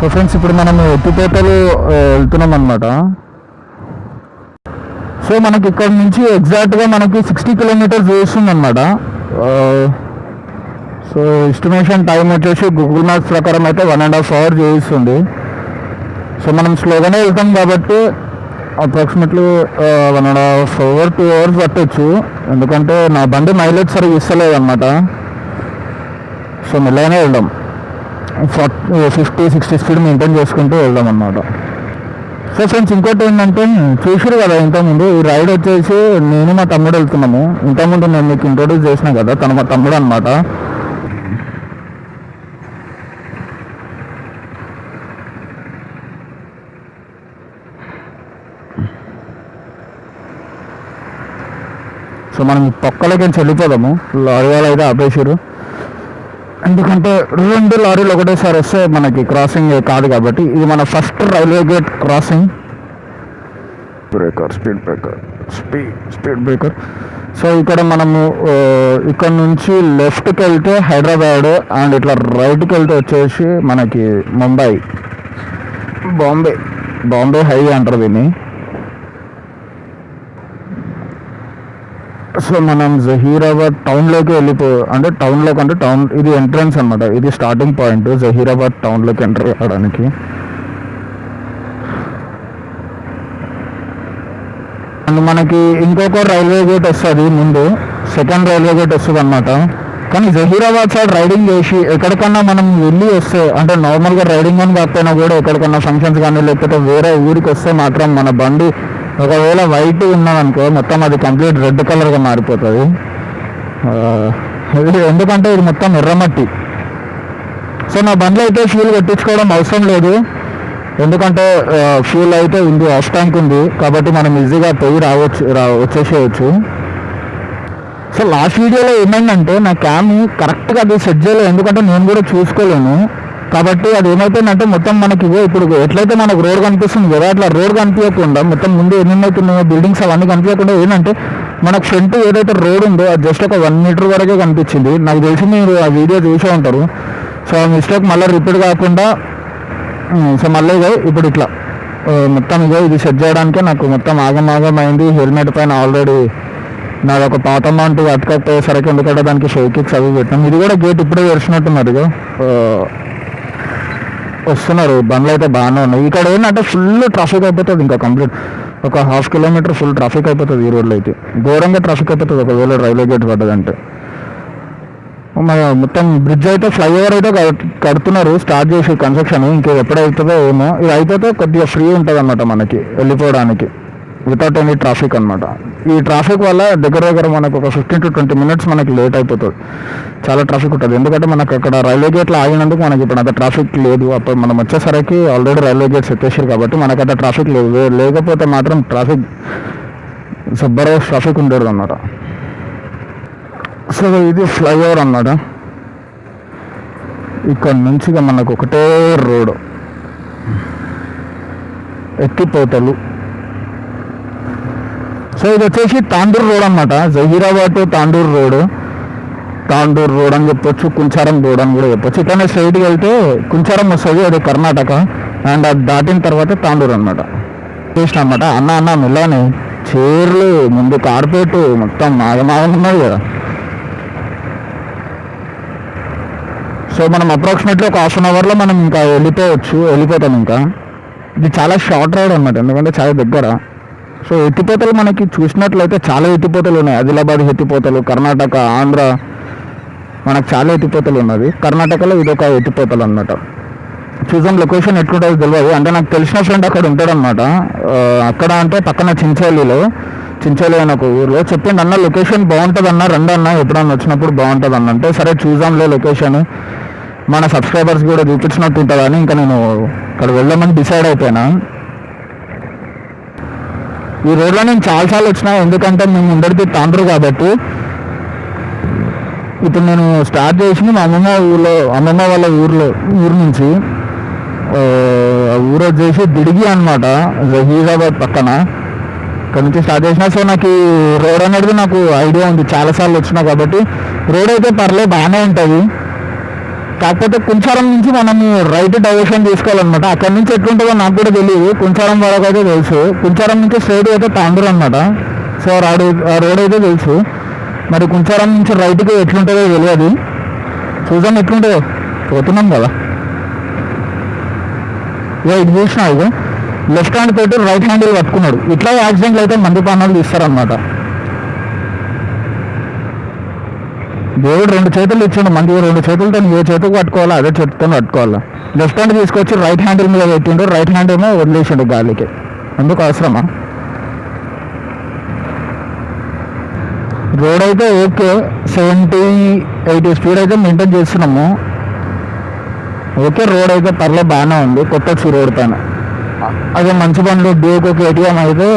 So friends ఇప్పుడు మనం ఎత్తిపోతలు వెళ్తున్నాం అనమాట. సో మనకి ఇక్కడ నుంచి ఎగ్జాక్ట్గా మనకి 60 కిలోమీటర్స్ చూస్తుంది అనమాట. సో ఎస్టిమేషన్ టైం వచ్చేసి గూగుల్ మ్యాప్స్ ప్రకారం అయితే 1.5 hours చూపిస్తుంది. సో మనం స్లోగానే వెళ్తాం కాబట్టి అప్రాక్సిమేట్లీ 1.5 hours 2 hours పట్టవచ్చు. ఎందుకంటే నా బండి మైలేజ్ సరిగ్గా ఇస్తలేదు అనమాట. సో మెల్లగానే వెళ్దాం, 50-60 స్పీడ్ మెయింటైన్ చేసుకుంటూ వెళ్దాం అన్నమాట. సో ఫ్రెండ్స్ ఇంకోటి ఏంటంటే చూసారు కదా ఇంతకుముందు ఈ రైడ్ వచ్చేసి నేను మా తమ్ముడు వెళ్తున్నాము. ఇంతకుముందు నేను మీకు ఇంట్రొడ్యూస్ చేసిన కదా, తను మా తమ్ముడు అనమాట. సో మనం పక్కలకి వెళ్ళిపోదాము. లారీ వాళ్ళు అయితే ఆపేసారు, ఎందుకంటే 2 లారీలు ఒకటేసారి వస్తే మనకి క్రాసింగ్ కాదు కాబట్టి. ఇది మన first railway gate crossing. Breaker, speed breaker. So ఇక్కడ మనము ఇక్కడ నుంచి లెఫ్ట్కి వెళ్తే హైదరాబాద్, అండ్ ఇట్లా రైట్కి వెళ్తే వచ్చేసి మనకి ముంబై, బాంబే హైవే అంటారు దీన్ని. సో మనం జహీరాబాద్ టౌన్లోకి అంటే టౌన్ ఇది ఎంట్రన్స్ అనమాట. ఇది స్టార్టింగ్ పాయింట్ జహీరాబాద్ టౌన్లోకి ఎంటర్ కావడానికి. అండ్ మనకి ఇంకొక రైల్వే గేట్ వస్తుంది ముందు, సెకండ్ రైల్వే గేట్ వస్తుంది అనమాట. కానీ జహీరాబాద్ సైడ్ రైడింగ్ చేసి ఎక్కడికన్నా మనం వెళ్ళి వస్తే, అంటే నార్మల్గా రైడింగ్ అని కాకపోయినా కూడా ఎక్కడికన్నా ఫంక్షన్స్ కానీ లేకపోతే వేరే ఊరికి వస్తే మాత్రం మన బండి ఒకవేళ వైట్ ఉన్నదనుకో మొత్తం అది కంప్లీట్ రెడ్ కలర్గా మారిపోతుంది. ఎందుకంటే ఇది మొత్తం ఎర్రమట్టి. సో నా బండ్లో అయితే ఫ్యూల్ కొట్టించుకోవడం అవసరం లేదు, ఎందుకంటే ఫ్యూల్ అయితే ఉంది, ఆఫ్ ట్యాంక్ ఉంది కాబట్టి మనం ఈజీగా పోయి వచ్చేసేయచ్చు. సో లాస్ట్ వీడియోలో ఏమైందంటే నా క్యామ్ కరెక్ట్గా అది సెట్ చేయలేదు, ఎందుకంటే నేను కూడా చూసుకోలేను. కాబట్టి అది ఏమైపోయిందంటే మొత్తం మనకి ఇప్పుడు ఎట్లయితే మనకు రోడ్ కనిపిస్తుంది కదా, అట్లా రోడ్ కనిపించకుండా మొత్తం ముందు ఏమేమవుతున్నాయో బిల్డింగ్స్ అవన్నీ కనిపించకుండా ఏంటంటే మనకు ఫ్రంట్ ఏదైతే రోడ్ ఉందో అది జస్ట్ ఒక 1 meter వరకే కనిపించింది. నాకు తెలిసి మీరు ఆ వీడియో చూసే ఉంటారు. సో ఆ మిస్టేక్ మళ్ళీ రిపీట్ కాకుండా సో మళ్ళీ ఇప్పుడు ఇట్లా మొత్తం ఇది సెట్ చేయడానికే నాకు మొత్తం ఆగమైంది. హెల్మెట్ పైన ఆల్రెడీ నాది ఒక పాత అమౌంట్ అతకపోయేసరికి, ఎందుకంటే దానికి షేకిక్స్ అవి పెట్టాం. ఇది కూడా గేట్ ఇప్పుడే తెరిచినట్టున్నారు, వస్తున్నారు బండ్లు అయితే బాగానే ఉన్నాయి. ఇక్కడ ఏంటంటే ఫుల్ ట్రాఫిక్ అయిపోతుంది, ఇంకా కంప్లీట్ ఒక 1/2 kilometer ఫుల్ ట్రాఫిక్ అయిపోతుంది. ఈ రోడ్లో అయితే ఘోరంగా ట్రాఫిక్ అయిపోతుంది ఒకవేళ రైల్వే గేట్ పడ్డదంటే. మొత్తం బ్రిడ్జ్ అయితే ఫ్లైఓవర్ అయితే కడుతున్నారు, స్టార్ట్ చేసి కన్స్ట్రక్షన్. ఇంకా ఎప్పుడైతుందో ఏమో, ఇది అయిపోతే కొద్దిగా ఫ్రీ ఉంటుంది అన్నమాట మనకి వెళ్ళిపోవడానికి, వితౌట్ ఎనీ ట్రాఫిక్ అనమాట. ఈ ట్రాఫిక్ వల్ల దగ్గర మనకు ఒక 15 to 20 minutes మనకి లేట్ అయిపోతుంది, చాలా ట్రాఫిక్ ఉంటుంది. ఎందుకంటే మనకు అక్కడ రైల్వే గేట్లో ఆగినందుకు మనకి ఇప్పుడు అంత ట్రాఫిక్ లేదు. అప్పుడు మనం వచ్చేసరికి ఆల్రెడీ రైల్వే గేట్స్ ఎత్తేసారు కాబట్టి మనకు అంత ట్రాఫిక్ లేదు. లేకపోతే మాత్రం ట్రాఫిక్ ఉండేది అన్నమాట. సో ఇది ఫ్లైఓవర్ అన్నమాట. ఇక్కడ నుంచి మనకు ఒకటే రోడ్, ఎత్తిపోతలు. సో ఇది వచ్చేసి తాండూరు రోడ్ అనమాట, జహీరాబాద్ టు తాండూరు రోడ్ అని చెప్పొచ్చు, కుంచారం రోడ్ అని కూడా చెప్పొచ్చు. ఇట్లనే స్ట్రైట్గా వెళ్తే కుంచారం వస్తుంది, అది కర్ణాటక. అండ్ అది దాటిన తర్వాత తాండూరు అనమాట. చేసిన అనమాట. అన్న మెల్లనే చీరలు ముందు కార్పెట్ మొత్తం ఆగమాగం కదా. సో మనం అప్రాక్సిమేట్లీ ఒక 1/2 hourలో మనం ఇంకా వెళ్ళిపోతాం. ఇంకా ఇది చాలా షార్ట్ రైడ్ అనమాట, ఎందుకంటే చాలా దగ్గర. సో ఎత్తిపోతలు మనకి చూసినట్లయితే చాలా ఎత్తిపోతలు ఉన్నాయి. ఆదిలాబాద్ ఎత్తిపోతలు, కర్ణాటక, ఆంధ్ర, మనకు చాలా ఎత్తిపోతలు ఉన్నది. కర్ణాటకలో ఇదొక ఎత్తిపోతలు అనమాట. చూసాం లొకేషన్ ఎట్లుంటుందో తెలియదు, అంటే నాకు తెలిసిన ఫ్రెండ్ అక్కడ ఉంటాడనమాట. అక్కడ అంటే పక్కన చించోలి అని ఒక ఊర్లో చెప్పిండు, అన్న లొకేషన్ బాగుంటుంది అన్న, రండి అన్న ఎప్పుడన్నా వచ్చినప్పుడు బాగుంటుంది అన్న. అంటే సరే చూసాంలే లొకేషన్, మన సబ్స్క్రైబర్స్ కూడా చూపించినట్టు ఉంటుందని ఇంకా నేను అక్కడ వెళ్దామని డిసైడ్ అయిపోయినా. ఈ రోడ్లో నేను చాలాసార్లు వచ్చినా, ఎందుకంటే మేము ఉండేది తాండ్రు కాబట్టి. ఇప్పుడు నేను స్టార్ట్ చేసి మా అమ్మమ్మ వాళ్ళ ఊరు నుంచి ఊరు వచ్చేసి దిడిగి అనమాట, జహీరాబాద్ పక్కన. ఇక్కడ నుంచి స్టార్ట్ చేసిన. సో నాకు ఈ రోడ్ అనేది నాకు ఐడియా ఉంది, చాలాసార్లు వచ్చినా కాబట్టి. రోడ్ అయితే పర్లేదు బాగానే ఉంటుంది, కాకపోతే కుంచారం నుంచి మనం రైట్ డైరెక్షన్ తీసుకోవాలన్నమాట. అక్కడి నుంచి ఎట్లుంటుందో నాకు కూడా తెలియదు, కుంచారం వరకు అయితే తెలుసు. కుంచారం నుంచి స్ట్రైట్ అయితే తాండూరు అనమాట. సో ఆ రోడ్ అయితే తెలుసు. మరి కుంచారం నుంచి రైట్కి ఎట్లుంటుందో తెలియదు, చూద్దాం ఎట్లుంటుందో. పోతున్నాం కదా. ఇది చూసినా, ఇక లెఫ్ట్ హ్యాండ్ తోటి రైట్ హ్యాండిల్ పట్టుకున్నాడు. ఇట్లా యాక్సిడెంట్లు అయితే మంది పానాలు తీస్తారనమాట. దేవుడు 2 చేతులు ఇచ్చిండు, మంది 2 చేతులతో ఏ చేతికి పట్టుకోవాలా అదే చేతితో పట్టుకోవాలా. లెఫ్ట్ హ్యాండ్ తీసుకొచ్చి రైట్ హ్యాండిల్ మీద పెట్టిండు, రైట్ హ్యాండ్ ఏమో వదిలేసిండు గాలికి. ఎందుకు అవసరమా? రోడ్ అయితే ఓకే, 70-80 స్పీడ్ అయితే మెయింటైన్ చేస్తున్నాము. ఓకే, రోడ్ అయితే పర్లేదు బాగానే ఉంది. కొత్త రోడ్ పైన అదే మంచి బండ్లు డ్యూక్ కేటీఎం అయితే,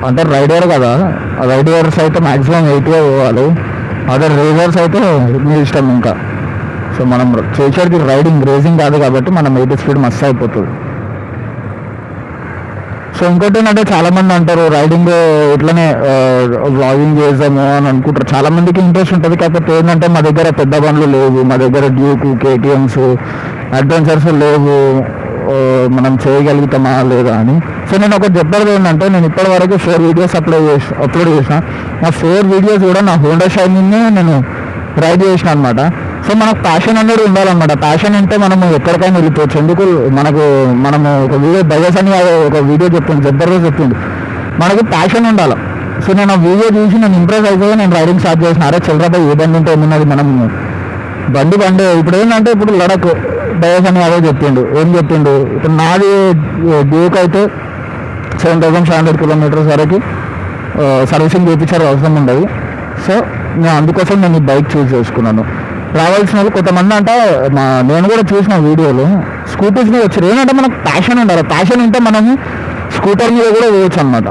అంటే రైడర్ కదా, రైడర్స్ అయితే మ్యాక్సిమం 80 పోవాలి. అదే రేజర్స్ అయితే మీ ఇష్టం ఇంకా. సో మనం చేసేది రైడింగ్, రేసింగ్ కాదు కాబట్టి మనం 80 స్పీడ్ మస్తు అయిపోతుంది. సో ఇంకోటి ఏంటంటే చాలామంది అంటారు రైడింగ్ ఇట్లనే వ్లాగింగ్ చేద్దాము అని అనుకుంటారు. చాలామందికి ఇంట్రెస్ట్ ఉంటుంది. కాకపోతే ఏంటంటే మా దగ్గర పెద్ద బండ్లు లేవు, మా దగ్గర డ్యూక్ కేటీఎమ్స్ అడ్వెంచర్స్ లేవు, మనం చేయగలుగుతామా లేదా అని. సో నేను ఒకటి చెప్పేది ఏంటంటే, నేను ఇప్పటివరకు 4 వీడియోస్ అప్లోడ్ చేసిన. నా 4 వీడియోస్ కూడా నా హోండా షైనింగ్ని నేను రైడ్ చేసిన అనమాట. సో మనకు ప్యాషన్ అనేది ఉండాలన్నమాట. ప్యాషన్ ఉంటే మనము ఎక్కడికైనా వెళ్ళిపోవచ్చు. ఎందుకు మనము ఒక వీడియో బయస్ అని ఒక వీడియో చెప్పిండు, జబర్దస్త్ చెప్పిండు, మనకు ప్యాషన్ ఉండాలి. సో నేను ఆ వీడియో చూసి నేను ఇంప్రెస్ అయిపోయి నేను రైడింగ్ స్టార్ట్ చేసిన. అరే చిల్లరపై ఏ బండి ఉంటే ఏమున్నది, మనం బండి ఇప్పుడు ఏంటంటే ఇప్పుడు లడక్ బయస్ అని అదే చెప్పిండు. ఏం చెప్పిండు, ఇప్పుడు నాది డ్యూక్ అయితే 7,500 కిలోమీటర్స్ వరకు సర్వీసింగ్ చేయించారు, అవసరం ఉండదు. సో నేను అందుకోసం నేను ఈ బైక్ చూస్ చేసుకున్నాను. రావాల్సిన వాళ్ళు కొంతమంది అంటే నేను కూడా చూసిన వీడియోలు స్కూటర్స్ మీద వచ్చారు. ఏంటంటే మనకు ప్యాషన్ ఉండాలి. ప్యాషన్ ఉంటే మనము స్కూటర్ మీద కూడా వేయచ్చు అనమాట.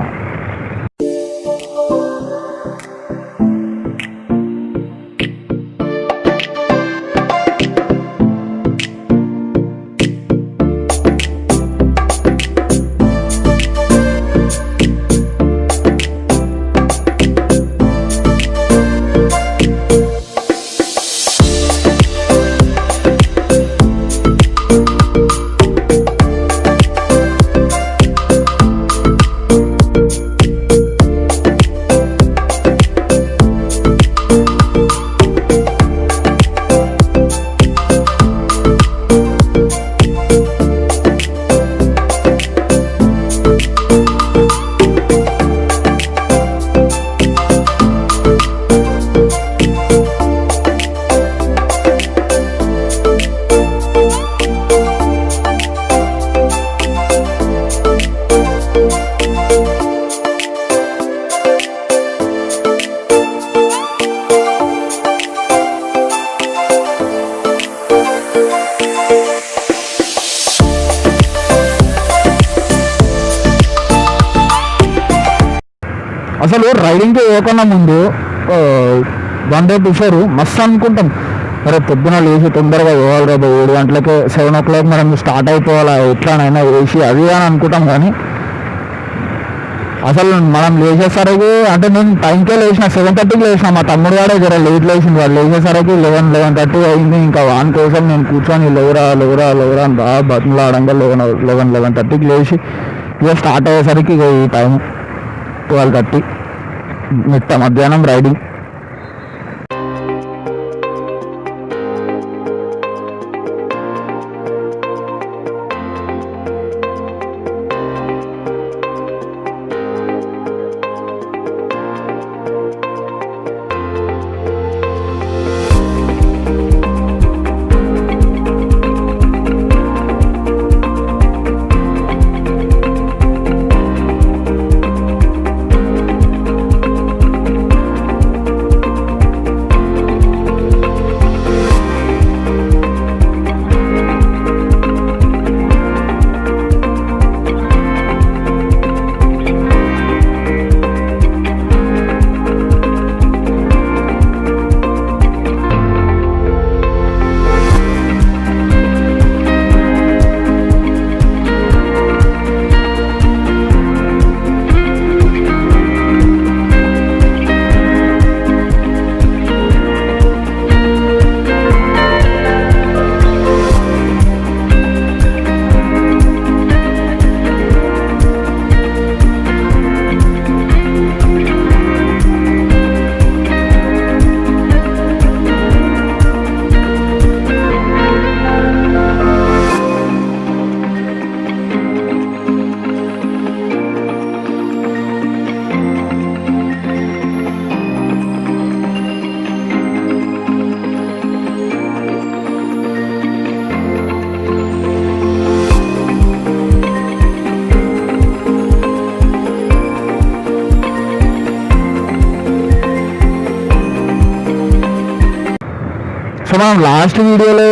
అసలు రైడింగ్కి పోకుండా ముందు 1 డే బిఫోర్ మస్తు అనుకుంటాం, అరే పొద్దున లేచి తొందరగా పోవాలి రేపు 7 గంటలకే 7 o'clock మనం స్టార్ట్ అయిపోవాలా ఎట్లానైనా వేసి అది అని అనుకుంటాం. కానీ అసలు మనం లేచేసరికి, అంటే నేను టైంకే లేచిన 7:30కి లేచిన. మా తమ్ముడు వాడే జర లేట్ లేచింది. వాడు లేచేసరికి 11-11:30 అయింది. ఇంకా వాని కోసం నేను కూర్చొని లేవరా అని బాగా బతులాడంగా 11-11:30కి లేచి ఇక స్టార్ట్ అయ్యేసరికి ఇక ఈ టైం 12:30 మధ్యాహ్నం రైడింగ్. సో మనం లాస్ట్ వీడియోలో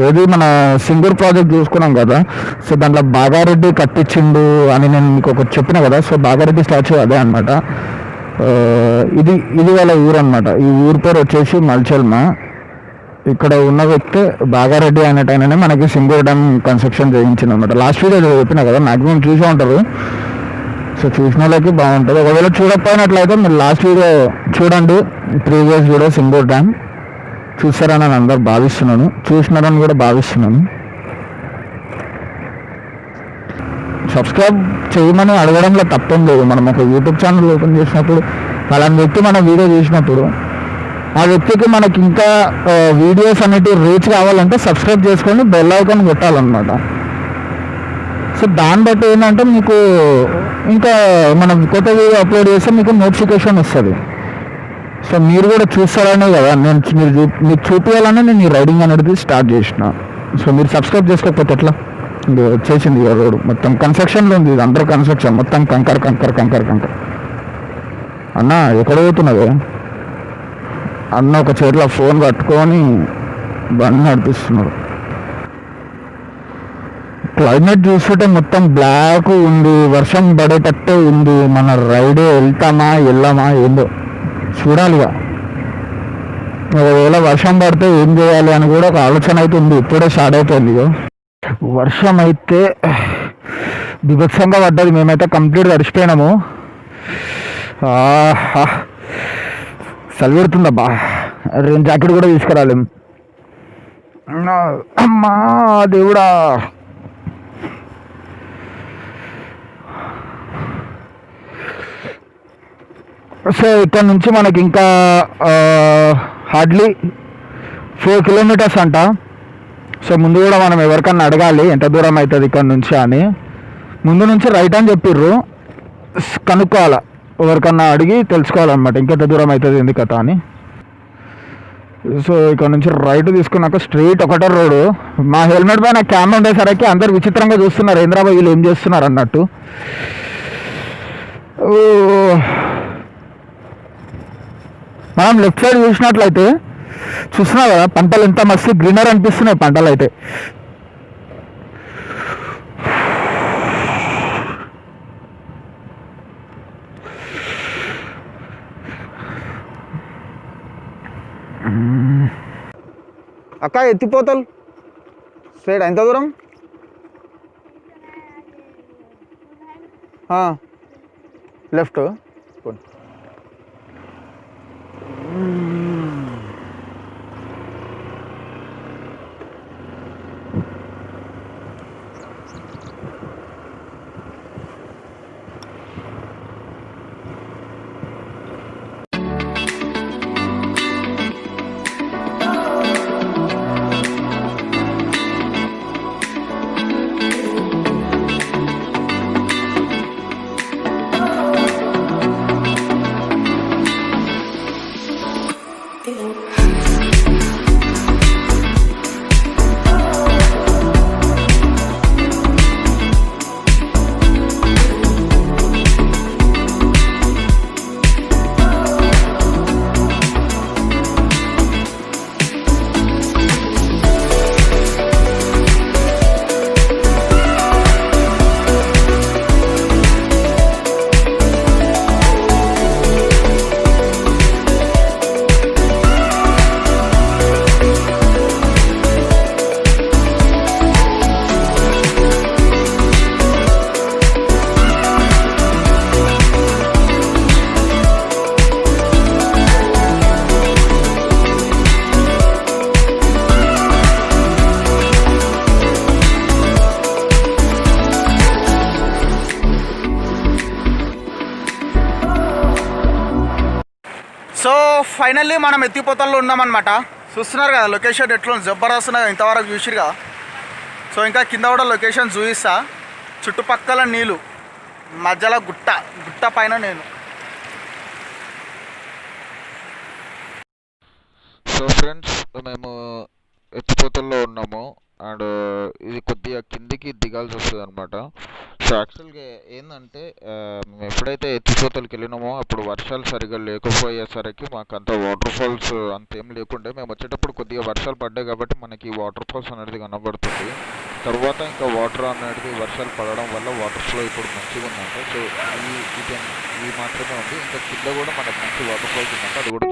ఏది మన సింగూర్ ప్రాజెక్ట్ చూసుకున్నాం కదా. సో దాంట్లో బాగారెడ్డి కట్టించిండు అని నేను మీకు ఒకటి చెప్పిన కదా. సో బాగారెడ్డి స్టాచ్యూ అదే అనమాట. ఇది ఇది వాళ్ళ ఊరు అనమాట. ఈ ఊరు పేరు వచ్చేసి మల్చెల్మ. ఇక్కడ ఉన్న వ్యక్తి బాగారెడ్డి అనేటైననే మనకి సింగూర్ డ్యామ్ కన్స్ట్రక్షన్ చేయించింది అనమాట. లాస్ట్ వీడియో చెప్పిన కదా, మ్యాక్సిమం చూసే ఉంటారు. సో చూసిన వాళ్ళకి బాగుంటుంది. ఒకవేళ చూడకపోయినట్లయితే మీరు లాస్ట్ వీడియో చూడండి, ప్రీవియస్ వీడియో సింగూర్ డ్యామ్ చూసారని నేను అందరు భావిస్తున్నాను, చూసినారని కూడా భావిస్తున్నాను. సబ్స్క్రైబ్ చేయమని అడగడంలో తప్పేం లేదు. మనం ఒక యూట్యూబ్ ఛానల్ ఓపెన్ చేసినప్పుడు అలాంటి వ్యక్తి మన వీడియో చేసినప్పుడు ఆ వ్యక్తికి మనకి ఇంకా వీడియోస్ అనేటివి రీచ్ కావాలంటే సబ్స్క్రైబ్ చేసుకొని బెల్ ఐకాన్ కొట్టాలన్నమాట. సో దాన్ని బట్టి ఏంటంటే మీకు ఇంకా మనం కొత్త వీడియో అప్లోడ్ చేస్తే మీకు నోటిఫికేషన్ వస్తుంది. సో మీరు కూడా చూస్తారనే కదా నేను మీకు చూపించాలని నేను ఈ రైడింగ్ అనేది స్టార్ట్ చేసిన. సో మీరు సబ్స్క్రైబ్ చేసుకోకపోతే ఎట్లా? చేసింది రోడ్ మొత్తం కన్స్ట్రక్షన్లో ఉంది. ఇది అందరూ కన్స్ట్రక్షన్ మొత్తం కంకర్ కంకర్ కంకర్ కంకర్. అన్న ఎక్కడ పోతున్నది అన్న? ఒక చేతిలో ఫోన్ పట్టుకొని బండి నడిపిస్తున్నాడు. క్లైమేట్ చూస్తుంటే మొత్తం బ్లాక్ ఉంది, వర్షం పడేటట్టే ఉంది. మన రైడ్ వెళ్తామా వెళ్ళామా ఏందో చూడాలిగా. ఒకవేళ వర్షం పడితే ఏం చేయాలి అని కూడా ఒక ఆలోచన అయితే ఉంది. ఇప్పుడే స్టార్ట్ అయిపోయింది. వర్షం అయితే బిభత్సంగా పడ్డది. మేమైతే కంప్లీట్గా తడిసిపోయినాము. చలి పెడుతుందబ్బా. రెయిన్ జాకెట్ కూడా తీసుకురాలేము. అమ్మా దేవుడా. సో ఇక్కడ నుంచి మనకి ఇంకా హార్డ్లీ 4 కిలోమీటర్స్ అంట. సో ముందు కూడా మనం ఎవరికన్నా అడగాలి ఎంత దూరం అవుతుంది ఇక్కడ నుంచి అని. ముందు నుంచి రైట్ అని చెప్పిర్రు, కనుక్కోవాలి, ఎవరికన్నా అడిగి తెలుసుకోవాలన్నమాట ఇంకెంత దూరం అవుతుంది ఎందుకు కథ అని. సో ఇక్కడ నుంచి రైట్ తీసుకున్నాక స్ట్రైట్ ఒకటే రోడ్డు. మా హెల్మెట్ పైన కెమెరా ఉండేసరికి అందరు విచిత్రంగా చూస్తున్నారు, హైదరాబాద్ వీళ్ళు ఏం చేస్తున్నారు అన్నట్టు. మనం లెఫ్ట్ సైడ్ చూసినట్లయితే చూస్తున్నావు కదా పంటలు ఎంత మస్తు గ్రీనర్ అనిపిస్తున్నాయి పంటలు అయితే. అక్క ఎత్తిపోతలు స్ట్రైట్ ఎంత దూరం? లెఫ్ట్. సో ఫైనల్లీ మనం ఎత్తిపోతల్లో ఉన్నామన్నమాట. చూస్తున్నారు కదా లొకేషన్ ఎట్లా జబర్దస్త్ ఉన్నది, ఇంతవరకు చూసిరుగా. సో ఇంకా కింద కూడా లొకేషన్ చూపిస్తా. చుట్టుపక్కల నీళ్ళు, మధ్యలో గుట్ట పైన నేను. సో ఫ్రెండ్స్ మేము ఎత్తిపోతల్లో ఉన్నాము. అండ్ ఇది కొద్దిగా కిందికి దిగాల్సి వస్తుంది అనమాట. సో యాక్చువల్గా ఏంటంటే మేము ఎప్పుడైతే ఎత్తిపోతలకి వెళ్ళినామో అప్పుడు వర్షాలు సరిగా లేకపోయేసరికి మాకు అంత వాటర్ ఫాల్స్ అంతేం లేకుండే. మేము వచ్చేటప్పుడు కొద్దిగా వర్షాలు పడ్డాయి కాబట్టి మనకి వాటర్ ఫాల్స్ అనేది కనబడుతుంది. తర్వాత ఇంకా వాటర్ అనేది వర్షాలు పడడం వల్ల వాటర్ ఫ్లో ఇప్పుడు మంచిగా ఉందంట. సో ఇది మాత్రమే ఉంది. ఇంకా కింద కూడా మనకు మంచి వాటర్ ఫాల్స్ ఉందంట, అది కూడా.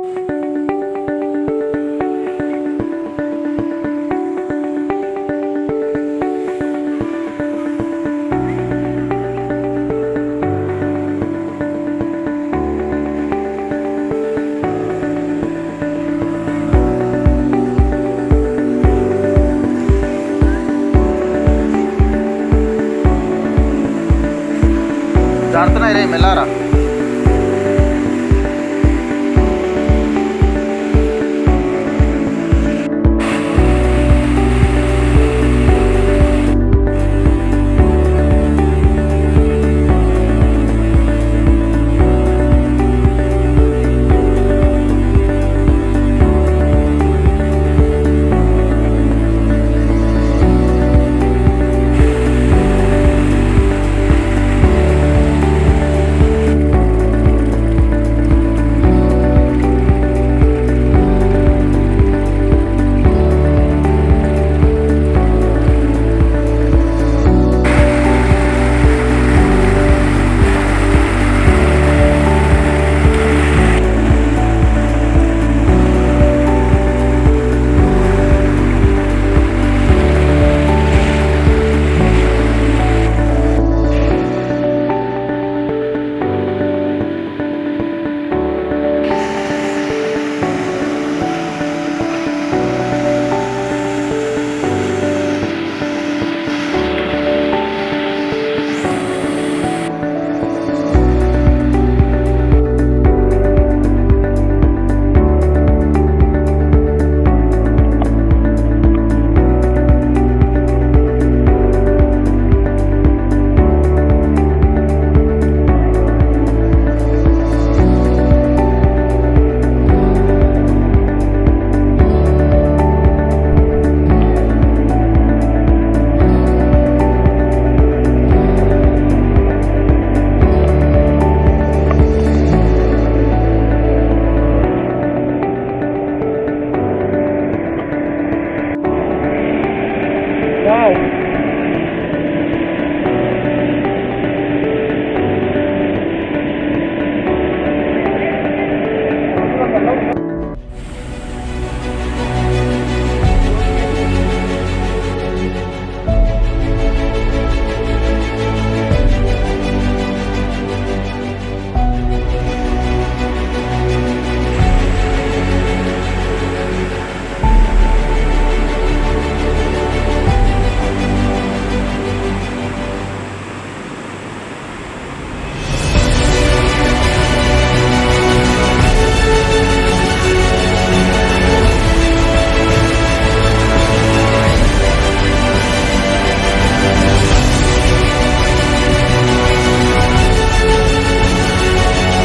జారుతున్నాయి రే మెల్లారా.